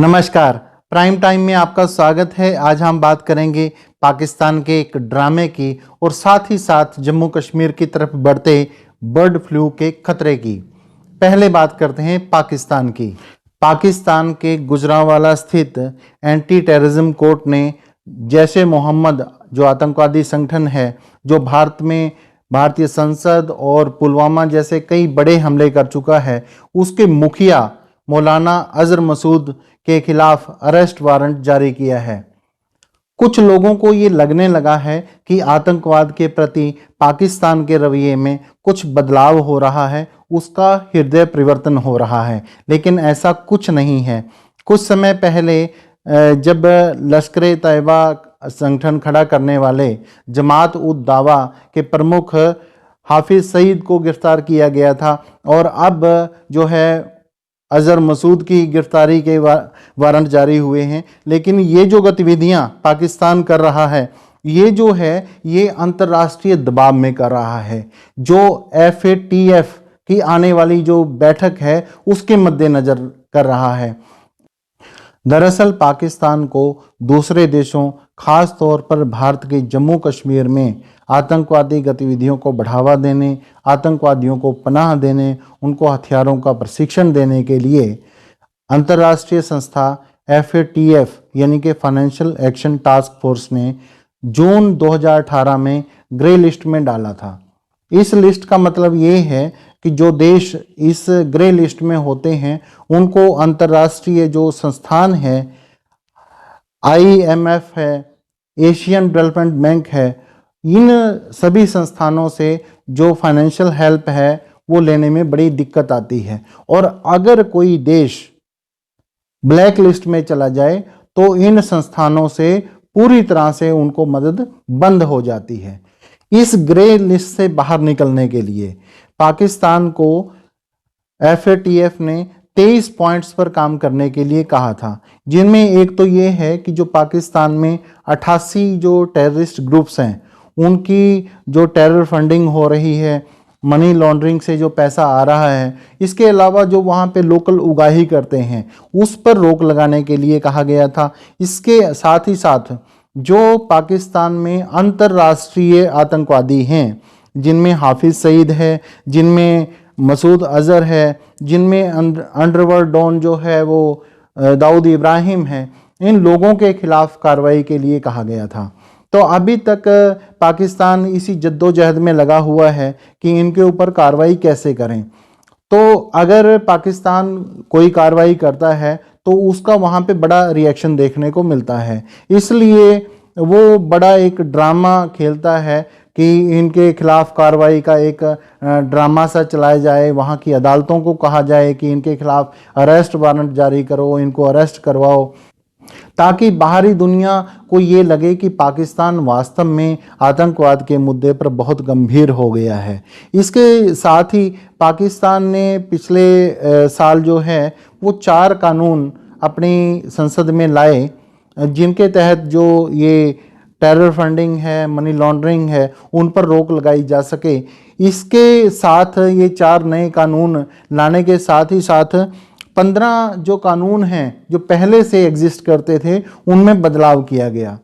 नमस्कार। Prime time में आपका स्वागत है। आज हम बात करेंगे पाकिस्तान के एक ड्रामे की और साथ ही साथ जम्मू कश्मीर की तरफ बढ़ते बर्ड फ्लू के खतरे की। पहले बात करते हैं पाकिस्तान की। पाकिस्तान के गुजरांवाला स्थित एंटी टेररिज्म कोर्ट ने जैश ए मोहम्मद जो आतंकवादी संगठन है, जो भारत में भारतीय संसद और पुलवामा जैसे कई बड़े हमले कर चुका है, उसके मुखिया मौलाना अजहर मसूद के खिलाफ अरेस्ट वारंट जारी किया है। कुछ लोगों को ये लगने लगा है कि आतंकवाद के प्रति पाकिस्तान के रवैये में कुछ बदलाव हो रहा है, उसका हृदय परिवर्तन हो रहा है, लेकिन ऐसा कुछ नहीं है। कुछ समय पहले जब लश्कर-ए-तैयबा संगठन खड़ा करने वाले जमात उद दावा के प्रमुख हाफिज सईद को गिरफ्तार किया गया था और अब जो है अजहर मसूद की गिरफ्तारी के वारंट जारी हुए हैं। लेकिन ये जो गतिविधियां पाकिस्तान कर रहा है, ये जो है ये अंतर्राष्ट्रीय दबाव में कर रहा है। जो FATF की आने वाली जो बैठक है उसके मद्देनजर कर रहा है। दरअसल पाकिस्तान को दूसरे देशों, खास तौर पर भारत के जम्मू कश्मीर में आतंकवादी गतिविधियों को बढ़ावा देने, आतंकवादियों को पनाह देने, उनको हथियारों का प्रशिक्षण देने के लिए अंतर्राष्ट्रीय संस्था FATF यानी कि फाइनेंशियल एक्शन टास्क फोर्स ने जून 2018 में ग्रे लिस्ट में डाला था। इस लिस्ट का मतलब ये है कि जो देश इस ग्रे लिस्ट में होते हैं उनको अंतर्राष्ट्रीय जो संस्थान है, IMF है, एशियन डेवलपमेंट बैंक है, इन सभी संस्थानों से जो फाइनेंशियल हेल्प है वो लेने में बड़ी दिक्कत आती है। और अगर कोई देश ब्लैक लिस्ट में चला जाए तो इन संस्थानों से पूरी तरह से उनको मदद बंद हो जाती है। इस ग्रे लिस्ट से बाहर निकलने के लिए पाकिस्तान को FATF ने 23 पॉइंट्स पर काम करने के लिए कहा था, जिनमें एक तो ये है कि जो पाकिस्तान में 88 जो टेररिस्ट ग्रुप्स हैं उनकी जो टेरर फंडिंग हो रही है, मनी लॉन्ड्रिंग से जो पैसा आ रहा है, इसके अलावा जो वहाँ पे लोकल उगाही करते हैं उस पर रोक लगाने के लिए कहा गया था। इसके साथ ही साथ जो पाकिस्तान में अंतर्राष्ट्रीय आतंकवादी हैं, जिनमें हाफिज सईद है, जिनमें मसूद अजहर है, जिनमें अंडरवर्ल्ड डॉन जो है वो दाऊद इब्राहिम है, इन लोगों के खिलाफ कार्रवाई के लिए कहा गया था। तो अभी तक पाकिस्तान इसी जद्दोजहद में लगा हुआ है कि इनके ऊपर कार्रवाई कैसे करें। तो अगर पाकिस्तान कोई कार्रवाई करता है तो उसका वहाँ पे बड़ा रिएक्शन देखने को मिलता है, इसलिए वो बड़ा एक ड्रामा खेलता है कि इनके खिलाफ कार्रवाई का एक ड्रामा सा चलाया जाए, वहाँ की अदालतों को कहा जाए कि इनके खिलाफ अरेस्ट वारंट जारी करो, इनको अरेस्ट करवाओ, ताकि बाहरी दुनिया को ये लगे कि पाकिस्तान वास्तव में आतंकवाद के मुद्दे पर बहुत गंभीर हो गया है। इसके साथ ही पाकिस्तान ने पिछले साल जो है वो 4 कानून अपनी संसद में लाए, जिनके तहत जो ये टेरर फंडिंग है, मनी लॉन्ड्रिंग है, उन पर रोक लगाई जा सके। इसके साथ ये 4 नए कानून लाने के साथ ही साथ 15 जो कानून हैं जो पहले से एग्जिस्ट करते थे उनमें बदलाव किया गया।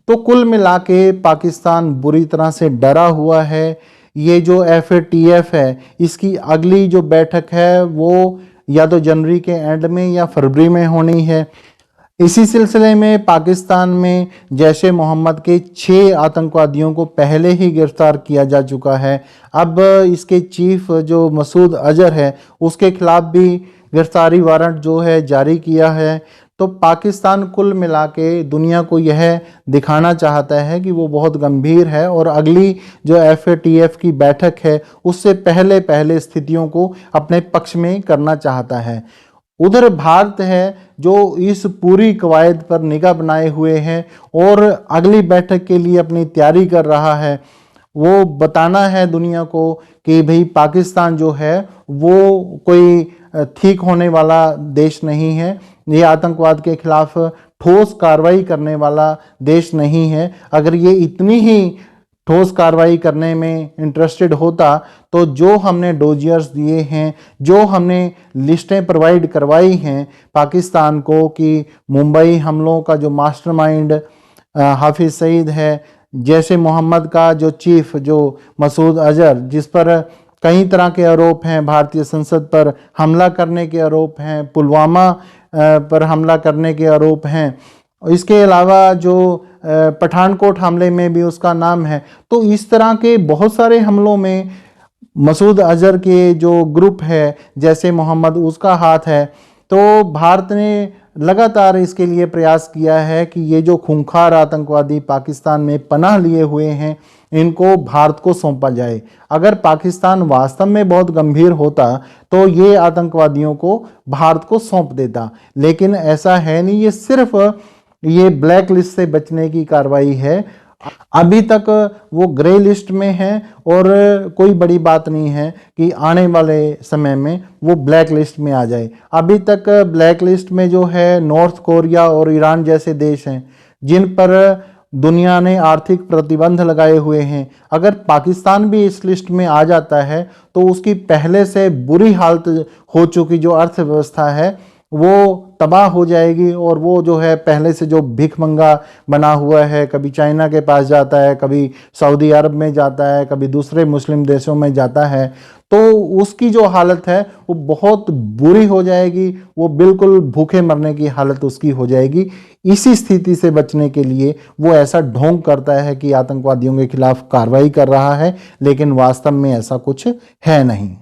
तो कुल मिला के पाकिस्तान बुरी तरह से डरा हुआ है। ये जो FATF है इसकी अगली जो बैठक है वो या तो जनवरी के एंड में या फरवरी में होनी है। इसी सिलसिले में पाकिस्तान में जैश ए मोहम्मद के 6 आतंकवादियों को पहले ही गिरफ्तार किया जा चुका है। अब इसके चीफ जो मसूद अजहर है उसके खिलाफ भी गिरफ्तारी वारंट जो है जारी किया है। तो पाकिस्तान कुल मिला के दुनिया को यह दिखाना चाहता है कि वो बहुत गंभीर है और अगली जो FATF की बैठक है उससे पहले पहले स्थितियों को अपने पक्ष में करना चाहता है। उधर भारत है जो इस पूरी कवायद पर निगाह बनाए हुए है और अगली बैठक के लिए अपनी तैयारी कर रहा है। वो बताना है दुनिया को कि भाई पाकिस्तान जो है वो कोई ठीक होने वाला देश नहीं है, ये आतंकवाद के खिलाफ ठोस कार्रवाई करने वाला देश नहीं है। अगर ये इतनी ही ठोस कार्रवाई करने में इंटरेस्टेड होता तो जो हमने डोजियर्स दिए हैं, जो हमने लिस्टें प्रोवाइड करवाई हैं पाकिस्तान को कि मुंबई हमलों का जो मास्टरमाइंड हाफिज सईद है, जैसे मोहम्मद का जो चीफ जो मसूद अजहर, जिस पर कई तरह के आरोप हैं, भारतीय संसद पर हमला करने के आरोप हैं, पुलवामा पर हमला करने के आरोप हैं, इसके अलावा जो पठानकोट हमले में भी उसका नाम है। तो इस तरह के बहुत सारे हमलों में मसूद अजहर के जो ग्रुप है, जैसे मोहम्मद, उसका हाथ है। तो भारत ने लगातार इसके लिए प्रयास किया है कि ये जो खूंखार आतंकवादी पाकिस्तान में पनाह लिए हुए हैं, इनको भारत को सौंपा जाए। अगर पाकिस्तान वास्तव में बहुत गंभीर होता तो ये आतंकवादियों को भारत को सौंप देता, लेकिन ऐसा है नहीं। ये सिर्फ ये ब्लैक लिस्ट से बचने की कार्रवाई है। अभी तक वो ग्रे लिस्ट में है और कोई बड़ी बात नहीं है कि आने वाले समय में वो ब्लैक लिस्ट में आ जाए। अभी तक ब्लैक लिस्ट में जो है नॉर्थ कोरिया और ईरान जैसे देश हैं, जिन पर दुनिया ने आर्थिक प्रतिबंध लगाए हुए हैं। अगर पाकिस्तान भी इस लिस्ट में आ जाता है तो उसकी पहले से बुरी हालत हो चुकी जो अर्थव्यवस्था है वो तबाह हो जाएगी, और वो जो है पहले से जो भिखमंगा बना हुआ है, कभी चाइना के पास जाता है, कभी सऊदी अरब में जाता है, कभी दूसरे मुस्लिम देशों में जाता है, तो उसकी जो हालत है वो बहुत बुरी हो जाएगी। वो बिल्कुल भूखे मरने की हालत उसकी हो जाएगी। इसी स्थिति से बचने के लिए वो ऐसा ढोंग करता है कि आतंकवादियों के खिलाफ कार्रवाई कर रहा है, लेकिन वास्तव में ऐसा कुछ है नहीं।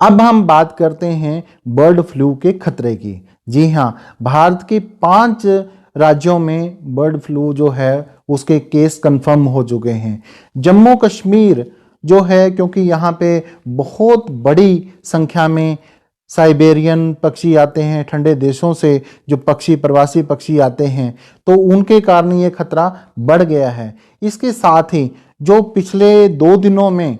अब हम बात करते हैं बर्ड फ्लू के खतरे की। जी हाँ, भारत के 5 राज्यों में बर्ड फ्लू जो है उसके केस कंफर्म हो चुके हैं। जम्मू कश्मीर जो है, क्योंकि यहाँ पे बहुत बड़ी संख्या में साइबेरियन पक्षी आते हैं, ठंडे देशों से जो पक्षी, प्रवासी पक्षी आते हैं, तो उनके कारण ये खतरा बढ़ गया है। इसके साथ ही जो पिछले 2 दिनों में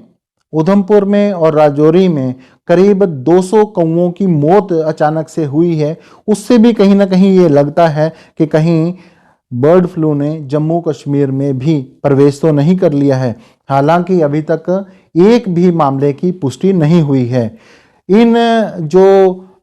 उधमपुर में और राजौरी में करीब 200 कौवों की मौत अचानक से हुई है, उससे भी कहीं ना कहीं ये लगता है कि कहीं बर्ड फ्लू ने जम्मू कश्मीर में भी प्रवेश तो नहीं कर लिया है। हालांकि अभी तक एक भी मामले की पुष्टि नहीं हुई है। इन जो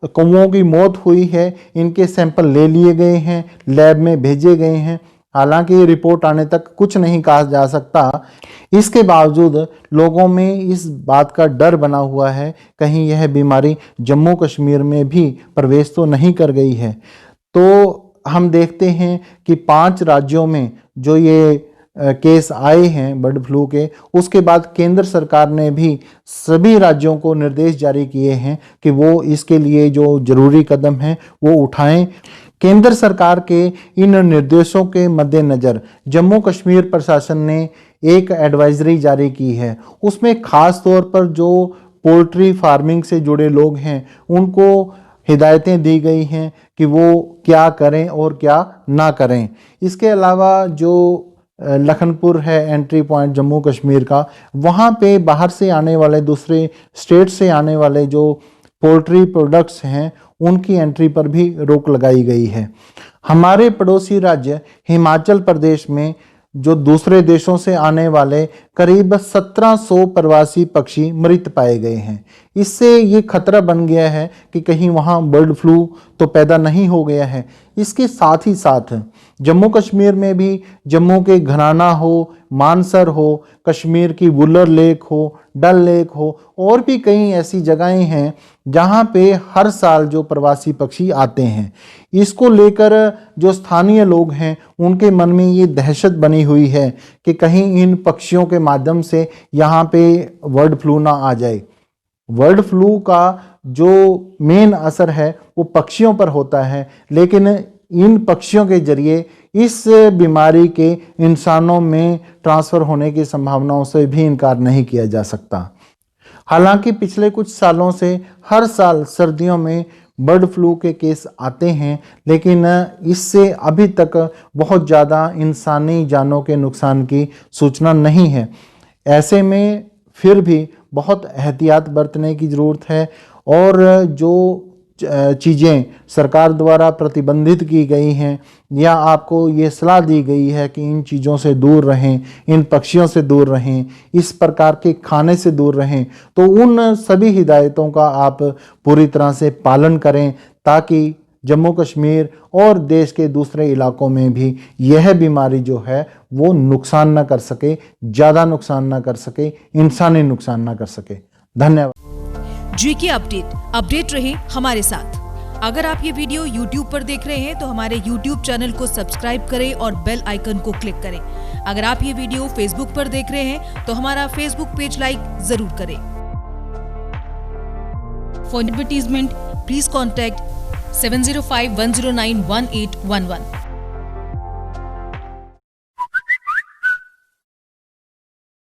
कौवों की मौत हुई है, इनके सैंपल ले लिए गए हैं, लैब में भेजे गए हैं। हालांकि रिपोर्ट आने तक कुछ नहीं कहा जा सकता। इसके बावजूद लोगों में इस बात का डर बना हुआ है कहीं यह बीमारी जम्मू कश्मीर में भी प्रवेश तो नहीं कर गई है। तो हम देखते हैं कि 5 राज्यों में जो ये केस आए हैं बर्ड फ्लू के, उसके बाद केंद्र सरकार ने भी सभी राज्यों को निर्देश जारी किए हैं कि वो इसके लिए जो जरूरी कदम हैं वो उठाएं। केंद्र सरकार के इन निर्देशों के मद्देनज़र जम्मू कश्मीर प्रशासन ने एक एडवाइजरी जारी की है। उसमें खास तौर पर जो पोल्ट्री फार्मिंग से जुड़े लोग हैं उनको हिदायतें दी गई हैं कि वो क्या करें और क्या ना करें। इसके अलावा जो लखनपुर है एंट्री पॉइंट जम्मू कश्मीर का, वहाँ पे बाहर से आने वाले, दूसरे स्टेट से आने वाले जो पोल्ट्री प्रोडक्ट्स हैं उनकी एंट्री पर भी रोक लगाई गई है। हमारे पड़ोसी राज्य हिमाचल प्रदेश में जो दूसरे देशों से आने वाले करीब 1700 प्रवासी पक्षी मृत पाए गए हैं। इससे ये खतरा बन गया है कि कहीं वहाँ बर्ड फ्लू तो पैदा नहीं हो गया है। इसके साथ ही साथ जम्मू कश्मीर में भी जम्मू के घराना हो, मानसर हो, कश्मीर की वुलर लेक हो, डल लेक हो, और भी कई ऐसी जगहें हैं जहाँ पे हर साल जो प्रवासी पक्षी आते हैं। इसको लेकर जो स्थानीय लोग हैं उनके मन में ये दहशत बनी हुई है कि कहीं इन पक्षियों के माध्यम से यहाँ पे बर्ड फ्लू ना आ जाए। बर्ड फ्लू का जो मेन असर है वो पक्षियों पर होता है, लेकिन इन पक्षियों के जरिए इस बीमारी के इंसानों में ट्रांसफ़र होने की संभावनाओं से भी इनकार नहीं किया जा सकता। हालांकि पिछले कुछ सालों से हर साल सर्दियों में बर्ड फ्लू के केस आते हैं, लेकिन इससे अभी तक बहुत ज़्यादा इंसानी जानों के नुकसान की सूचना नहीं है। ऐसे में फिर भी बहुत एहतियात बरतने की ज़रूरत है, और जो चीज़ें सरकार द्वारा प्रतिबंधित की गई हैं या आपको ये सलाह दी गई है कि इन चीज़ों से दूर रहें, इन पक्षियों से दूर रहें, इस प्रकार के खाने से दूर रहें, तो उन सभी हिदायतों का आप पूरी तरह से पालन करें ताकि जम्मू कश्मीर और देश के दूसरे इलाकों में भी यह बीमारी जो है वो नुकसान ना कर सके, ज़्यादा नुकसान ना कर सके, इंसानी नुकसान ना कर सके। धन्यवाद। GK अपडेट रहे हमारे साथ। अगर आप ये वीडियो YouTube पर देख रहे हैं तो हमारे YouTube चैनल को सब्सक्राइब करें और बेल आइकन को क्लिक करें। अगर आप ये वीडियो Facebook पर देख रहे हैं तो हमारा Facebook पेज लाइक जरूर करें। For advertisement please contact 705-109-1811।